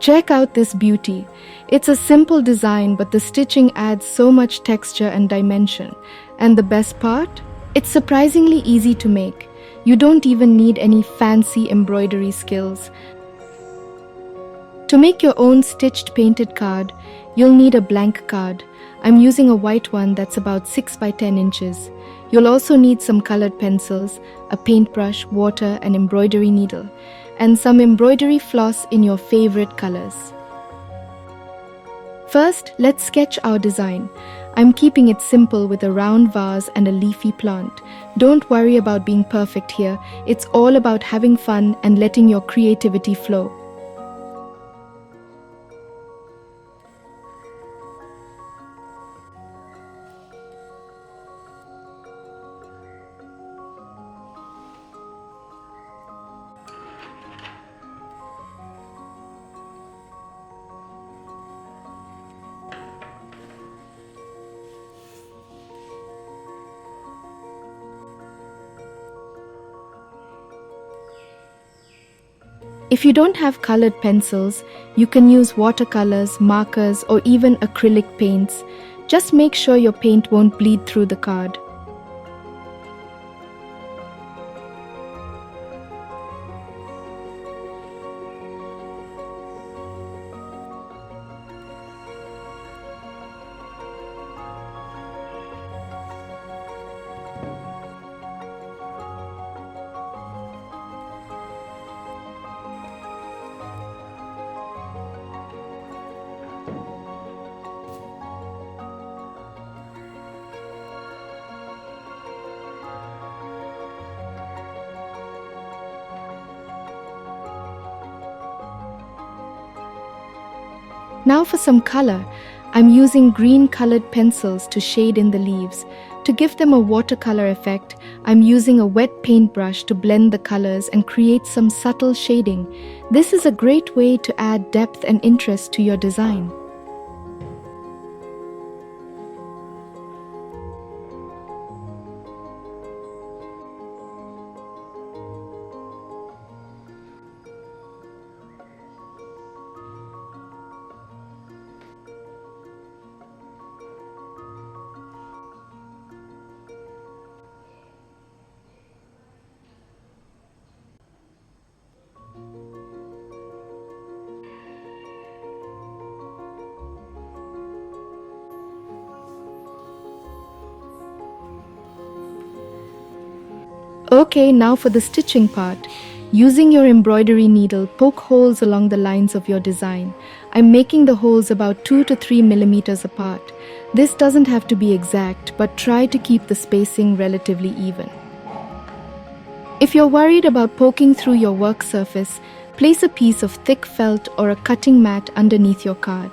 Check out this beauty. It's a simple design, but the stitching adds so much texture and dimension. And the best part? It's surprisingly easy to make. You don't even need any fancy embroidery skills. To make your own stitched painted card, you'll need a blank card. I'm using a white one that's about 6 by 10 inches. You'll also need some colored pencils, a paintbrush, water, an embroidery needle, and some embroidery floss in your favorite colors. First, let's sketch our design. I'm keeping it simple with a round vase and a leafy plant. Don't worry about being perfect here. It's all about having fun and letting your creativity flow. If you don't have colored pencils, you can use watercolors, markers, or even acrylic paints. Just make sure your paint won't bleed through the card. Now for some color, I'm using green colored pencils to shade in the leaves. To give them a watercolor effect, I'm using a wet paintbrush to blend the colors and create some subtle shading. This is a great way to add depth and interest to your design. Okay, now for the stitching part. Using your embroidery needle, poke holes along the lines of your design. I'm making the holes about 2 to 3 millimeters apart. This doesn't have to be exact, but try to keep the spacing relatively even. If you're worried about poking through your work surface, place a piece of thick felt or a cutting mat underneath your card.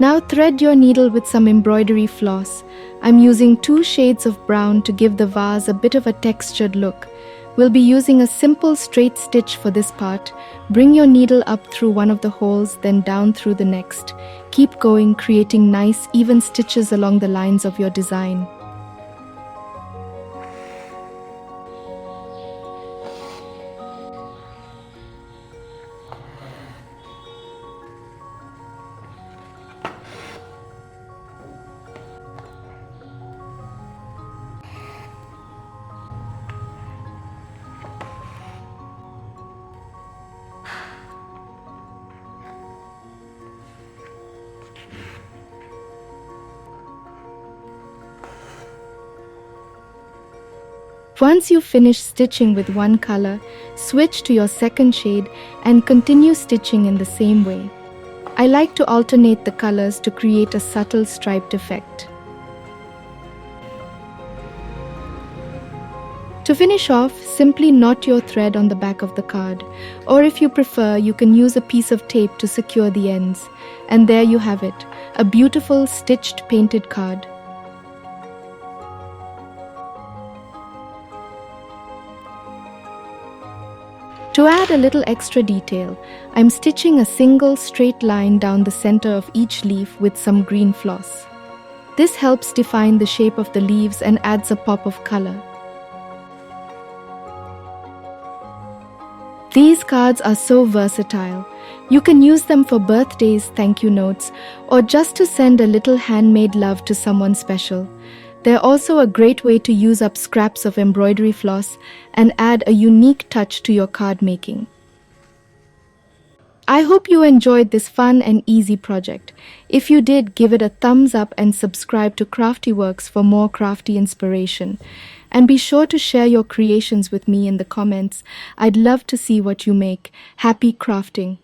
Now thread your needle with some embroidery floss. I'm using 2 shades of brown to give the vase a bit of a textured look. We'll be using a simple straight stitch for this part. Bring your needle up through one of the holes, then down through the next. Keep going, creating nice, even stitches along the lines of your design. Once you finish stitching with one color, switch to your second shade and continue stitching in the same way. I like to alternate the colors to create a subtle striped effect. To finish off, simply knot your thread on the back of the card, or if you prefer, you can use a piece of tape to secure the ends. And there you have it, a beautiful stitched painted card. To add a little extra detail, I'm stitching a single straight line down the center of each leaf with some green floss. This helps define the shape of the leaves and adds a pop of color. These cards are so versatile. You can use them for birthdays, thank you notes, or just to send a little handmade love to someone special. They're also a great way to use up scraps of embroidery floss and add a unique touch to your card making. I hope you enjoyed this fun and easy project. If you did, give it a thumbs up and subscribe to CraftiWorks for more crafty inspiration. And be sure to share your creations with me in the comments. I'd love to see what you make. Happy crafting!